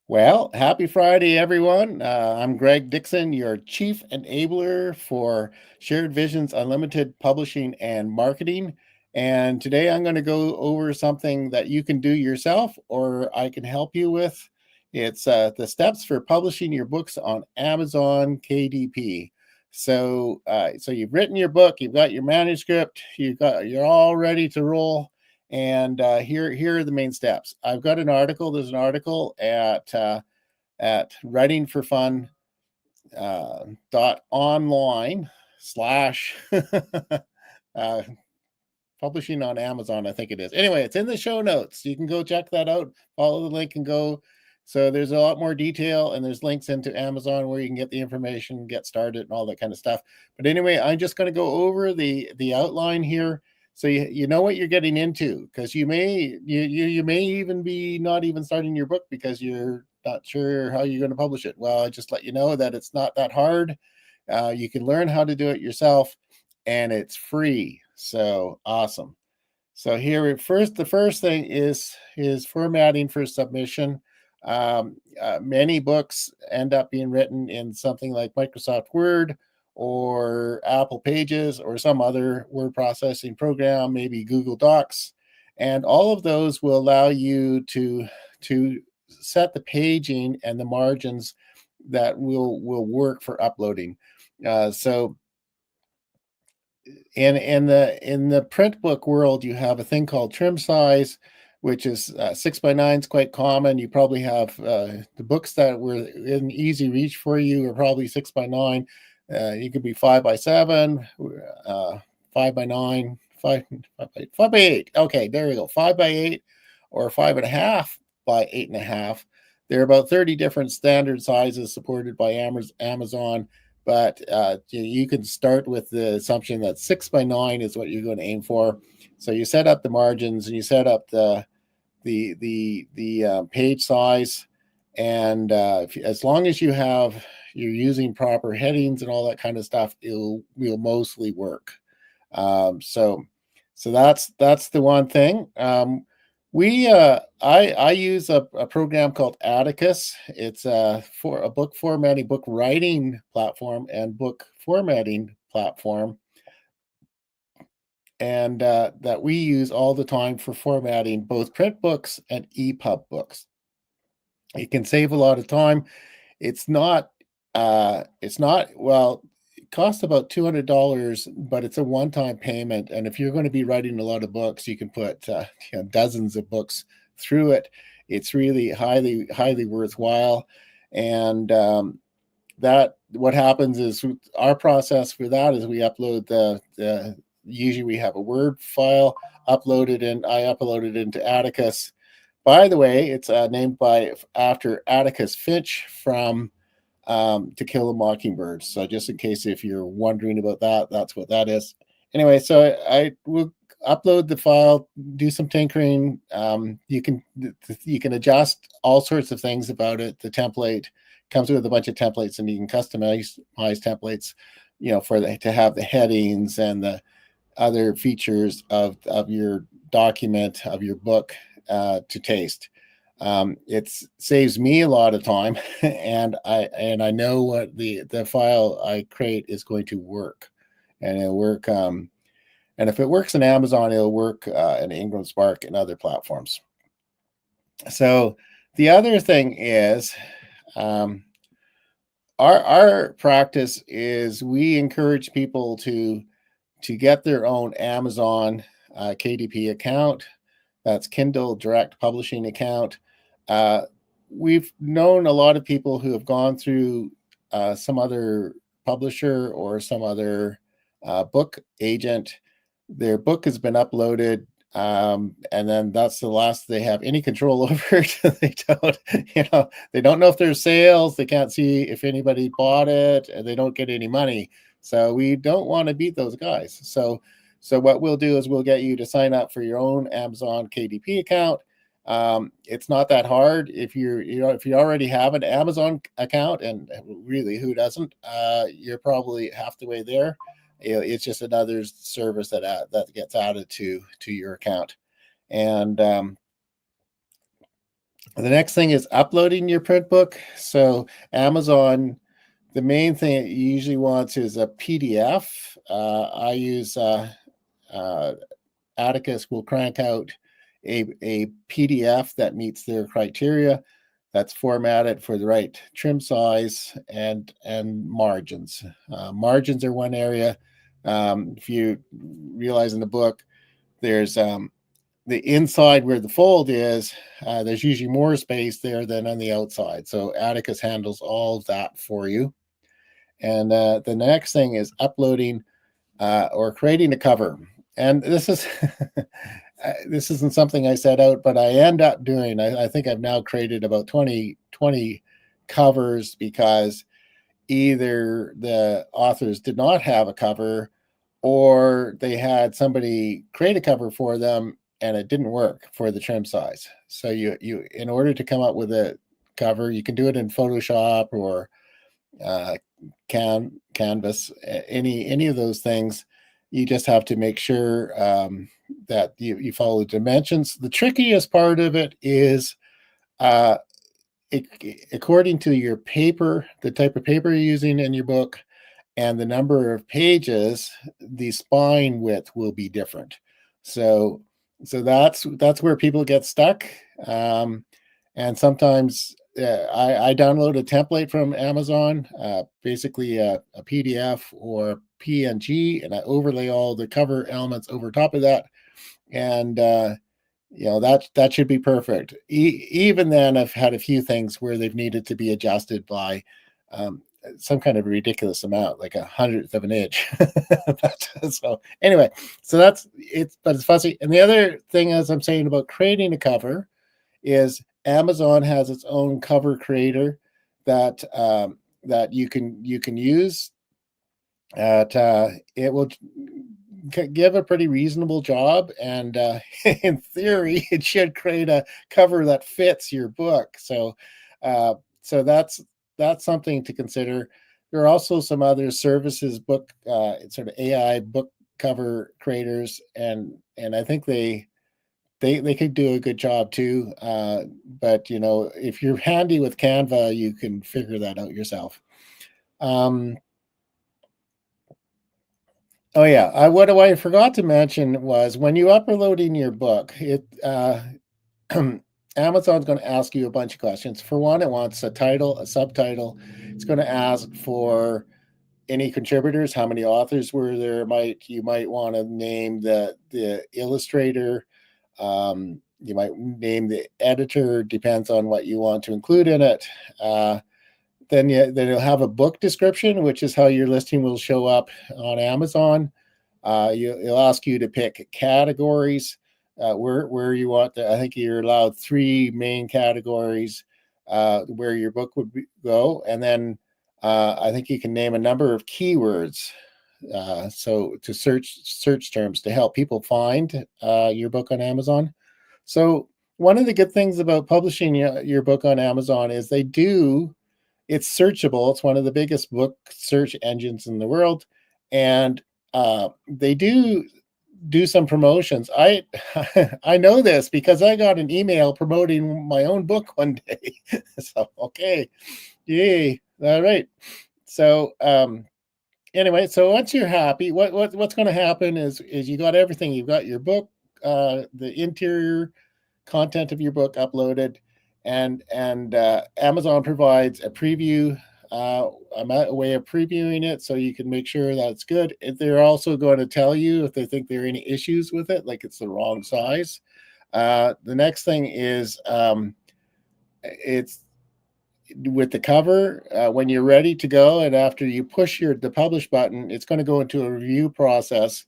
Well, happy Friday, everyone. I'm Greg Dixon, your Chief Enabler for Shared Visions Unlimited Publishing and Marketing. And today I'm going to go over something that you can do yourself or I can help you with. It's the steps for publishing your books on Amazon KDP. So you've written your book, you've got your manuscript, you're all ready to roll. And here are the main steps. I've got an article. There's an article at writing for fun dot online slash uh, publishing on Amazon, I think it is. Anyway, it's in the show notes. You can go check that out. Follow the link and go. So there's a lot more detail, and there's links into Amazon where you can get the information, get started, and all that kind of stuff. But anyway, I'm just going to go over the outline here, so you know what you're getting into, because you may even be not even starting your book because you're not sure how you're going to publish it. Well, I just let you know that it's not that hard. You can learn how to do it yourself, and it's free. So awesome. So here first, the first thing is formatting for submission. Many books end up being written in something like Microsoft Word or Apple Pages or some other word processing program, maybe Google Docs, and all of those will allow you to set the paging and the margins that will work for uploading. So in the print book world, you have a thing called trim size, which is 6 by 9 is quite common. You probably have the books that were in easy reach for you are probably 6 by 9. You could be 5 by 7, 5 by 9, 5 by 8. Okay, there we go. 5 by 8 or 5.5 by 8.5. There are about 30 different standard sizes supported by Amazon, but you can start with the assumption that 6 by 9 is what you're going to aim for. So you set up the margins and you set up the page size, and as long as you're using proper headings and all that kind of stuff, will mostly work. So that's the one thing. I use a program called Atticus. It's for a book formatting, book writing platform, and book formatting platform, and that we use all the time for formatting both print books and EPUB books. It can save a lot of time. It's not well, it costs about $200, but it's a one-time payment. And if you're going to be writing a lot of books, you can put dozens of books through it. It's really highly worthwhile. And that what happens is our process for that is we upload the usually we have a Word file uploaded, and I upload it into Atticus. By the way, it's named after Atticus Finch from To Kill a Mockingbird. So just in case if you're wondering about that, that's what that is. Anyway, so I will upload the file, do some tinkering. You can adjust all sorts of things about it. The template comes with a bunch of templates, and you can customize templates, to have the headings and the other features of your document, of your book, to taste. It saves me a lot of time, and I know what the file I create is going to work, and it'll work. And if it works in Amazon, it'll work in Ingram Spark and other platforms. So the other thing is, our practice is we encourage people to get their own Amazon KDP account. That's Kindle Direct Publishing account. Uh, we've known a lot of people who have gone through some other publisher or some other book agent. Their book has been uploaded, and then that's the last they have any control over it. They don't know if there's sales. They can't see if anybody bought it, and they don't get any money. So we don't want to beat those guys. So what we'll do is we'll get you to sign up for your own Amazon KDP account. It's not that hard if if you already have an Amazon account, and really who doesn't? You're probably half the way there. It's just another service that gets added to your account, and The next thing is uploading your print book. So Amazon, the main thing it usually wants is a PDF. I use uh, Atticus will crank out a PDF that meets their criteria, that's formatted for the right trim size and margins. Margins are one area. If you realize in the book, there's the inside where the fold is, there's usually more space there than on the outside. So Atticus handles all of that for you. And the next thing is uploading or creating a cover. And this is this isn't something I set out, but I end up doing. I think I've now created about 20 covers because either the authors did not have a cover or they had somebody create a cover for them and it didn't work for the trim size. So you in order to come up with a cover, you can do it in Photoshop or uh, Canvas, any of those things. You just have to make sure that you follow the dimensions. The trickiest part of it is uh, it, according to your paper, the type of paper you're using in your book, and the number of pages, the spine width will be different. So that's where people get stuck. And sometimes I download a template from Amazon, basically a PDF or PNG, and I overlay all the cover elements over top of that. And that should be perfect. Even then, I've had a few things where they've needed to be adjusted by um, some kind of ridiculous amount, like 100th of an inch. So anyway, so that's it's, but it's fussy. And the other thing, as I'm saying about creating a cover, is Amazon has its own cover creator that you can use. It will give a pretty reasonable job, and in theory, it should create a cover that fits your book. Uh, so that's something to consider. There are also some other services, book sort of AI book cover creators, and I think they could do a good job too. But if you're handy with Canva, you can figure that out yourself. Um, Oh yeah, what I forgot to mention was when you uploading your book, Amazon's going to ask you a bunch of questions. For one, it wants a title, a subtitle. It's going to ask for any contributors, how many authors were there. You might want to name the illustrator. You might name the editor. Depends on what you want to include in it. Then you'll have a book description, which is how your listing will show up on Amazon. It'll ask you to pick categories where you want to. I think you're allowed three main categories where your book would go, and then I think you can name a number of keywords. So to search terms to help people find your book on Amazon. So one of the good things about publishing your book on Amazon is it's searchable. It's one of the biggest book search engines in the world, and they do some promotions. I I know this because I got an email promoting my own book one day. So okay, yay! All right. So anyway, so once you're happy, what's going to happen is you got everything. You've got your book, the interior content of your book uploaded, and Amazon provides a preview, a way of previewing it, so you can make sure that it's good. They're also going to tell you if they think there are any issues with it, like it's the wrong size. The next thing is it's with the cover when you're ready to go, and after you push the publish button, it's going to go into a review process,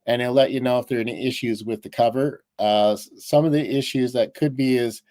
and it'll let you know if there are any issues with the cover. Some of the issues that could be is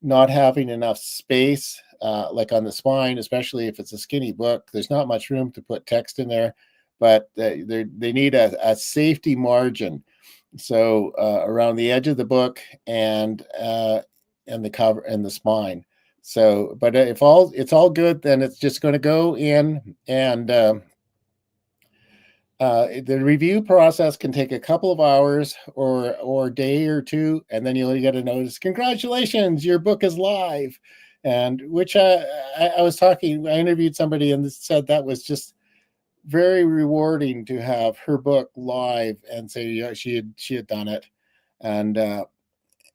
not having enough space, like on the spine, especially if it's a skinny book. There's not much room to put text in there, but they need a safety margin. So around the edge of the book and the cover and the spine. So, but if it's all good, then it's just going to go in, and The review process can take a couple of hours or a day or two, and then you'll get a notice. Congratulations, your book is live, and which I was talking. I interviewed somebody and said that was just very rewarding to have her book live and say she had done it, and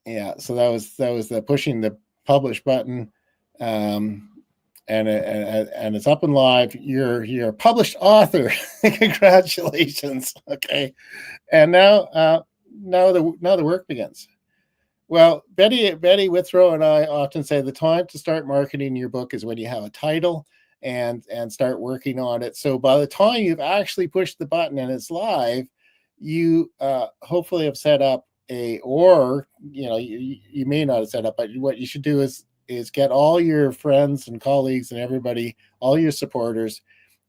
yeah, so that was the pushing the publish button. Um, and it's up and live. You're a published author. Congratulations. Okay, and now the work begins. Well, Betty Withrow and I often say the time to start marketing your book is when you have a title and start working on it. So by the time you've actually pushed the button and it's live, you hopefully have set up or you may not have set up, but what you should do is get all your friends and colleagues and everybody, all your supporters,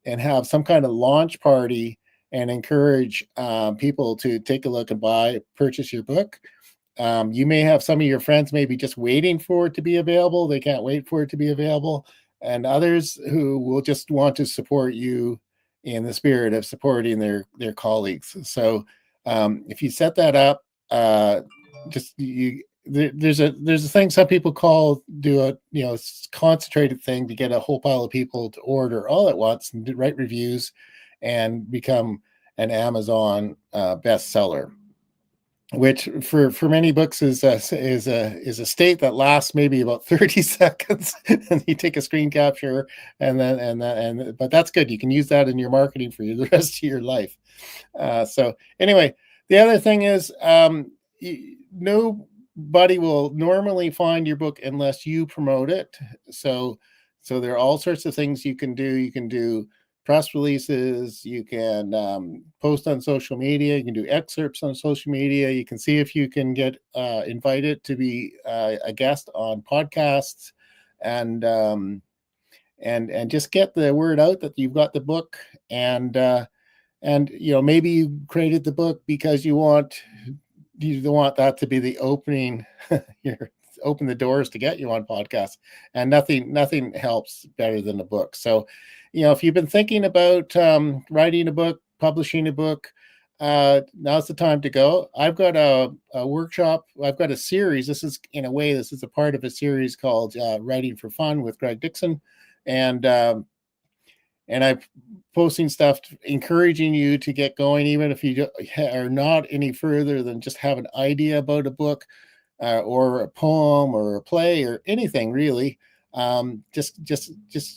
and have some kind of launch party and encourage people to take a look and purchase your book. You may have some of your friends maybe just waiting for it to be available. They can't wait for it to be available. And others who will just want to support you in the spirit of supporting their colleagues. So if you set that up, just there's a thing some people do a concentrated thing to get a whole pile of people to order all at once and write reviews and become an Amazon bestseller, which for many books is a state that lasts maybe about 30 seconds, and you take a screen capture, but that's good. You can use that in your marketing for the rest of your life. So anyway, the other thing is nobody will normally find your book unless you promote it. So there are all sorts of things you can do. You can do press releases, you can post on social media, you can do excerpts on social media, you can see if you can get invited to be a guest on podcasts, and just get the word out that you've got the book, and maybe you created the book because you want that to be the opening open the doors to get you on podcasts, and nothing helps better than a book. So if you've been thinking about writing a book, publishing a book, now's the time to go. I've got a workshop. I've got a series. This is a part of a series called Writing for Fun with Greg Dixon, and I'm posting stuff encouraging you to get going, even if you are not any further than just have an idea about a book or a poem or a play or anything really. Just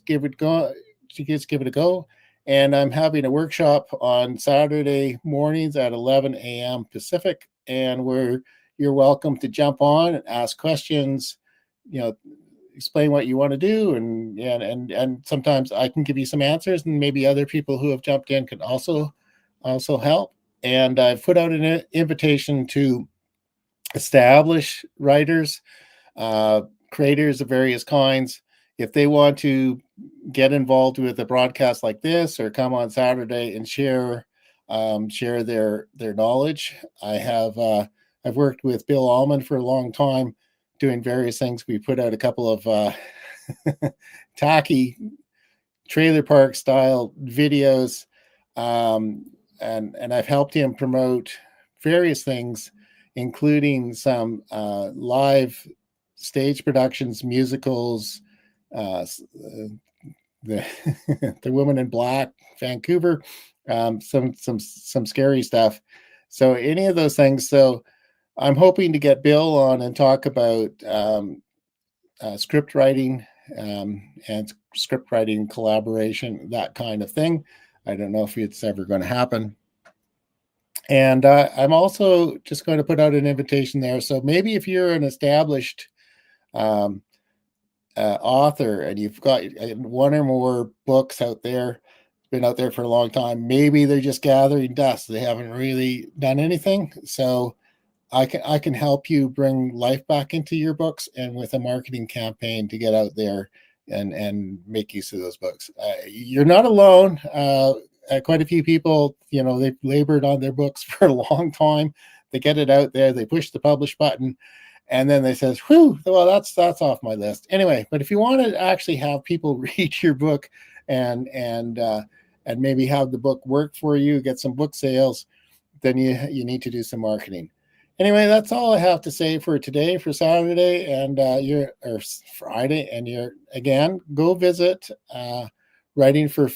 give it go. Just give it a go. And I'm having a workshop on Saturday mornings at 11 a.m. Pacific, and where you're welcome to jump on and ask questions, explain what you want to do, and sometimes I can give you some answers, and maybe other people who have jumped in can also help. And I've put out an invitation to established writers, creators of various kinds, if they want to get involved with a broadcast like this or come on Saturday and share their knowledge. I've worked with Bill Allman for a long time doing various things. We put out a couple of tacky trailer park style videos, and I've helped him promote various things, including some live stage productions, musicals, the the Woman in Black, Vancouver, some scary stuff. So any of those things. So I'm hoping to get Bill on and talk about script writing, and script writing collaboration, that kind of thing. I don't know if it's ever going to happen. And I'm also just going to put out an invitation there. So maybe if you're an established author and you've got one or more books out there, been out there for a long time, maybe they're just gathering dust. They haven't really done anything. So I can help you bring life back into your books, and with a marketing campaign to get out there and make use of those books. You're not alone. Quite a few people, they've labored on their books for a long time. They get it out there, they push the publish button, and then they says, "Whew, well, that's off my list." Anyway, but if you want to actually have people read your book and and maybe have the book work for you, get some book sales, then you need to do some marketing. Anyway, that's all I have to say for today, for Saturday and or Friday. And you're again, go visit writing for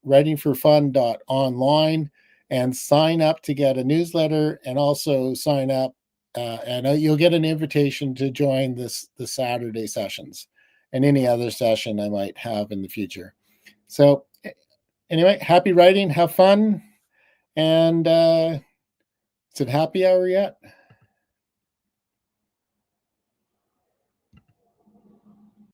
writingforfun.online and sign up to get a newsletter, and also sign up and you'll get an invitation to join the Saturday sessions and any other session I might have in the future. So anyway, happy writing, have fun, and is it happy hour yet?